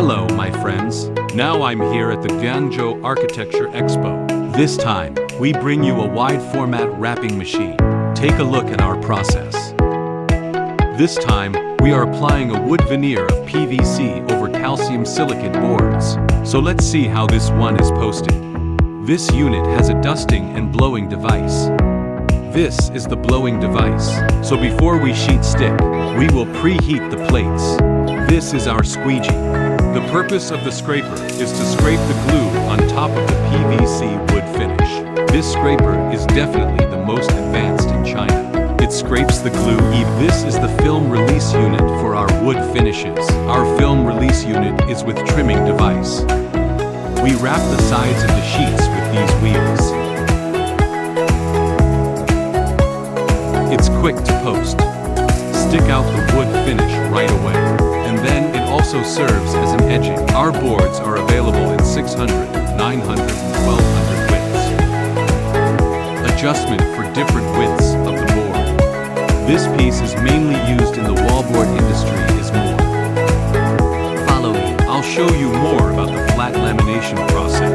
Hello, my friends. Now I'm here at the Guangzhou Architecture Expo. This time, we bring you a wide-format wrapping machine. Take a look at our process. This time, we are applying a wood veneer of PVC over calcium silicate boards. So let's see how this one is posted. This unit has a dusting and blowing device. This is the blowing device. So before we sheet stick, we will preheat the plates. This is our squeegee. The purpose of the scraper is to scrape the glue on top of the PVC wood finish. This scraper is definitely the most advanced in China. It scrapes the glue even. This is the film release unit for our wood finishes. Our film release unit is with trimming device. We wrap the sides of the sheets with these wheels. It's quick to post. Stick out the wood finish right away. And then it also serves as an edging. Our boards are available in 600, 900, and 1200 widths. Adjustment for different widths of the board. This piece is mainly used in the wallboard industry is more. Follow me. I'll show you more about the flat lamination process.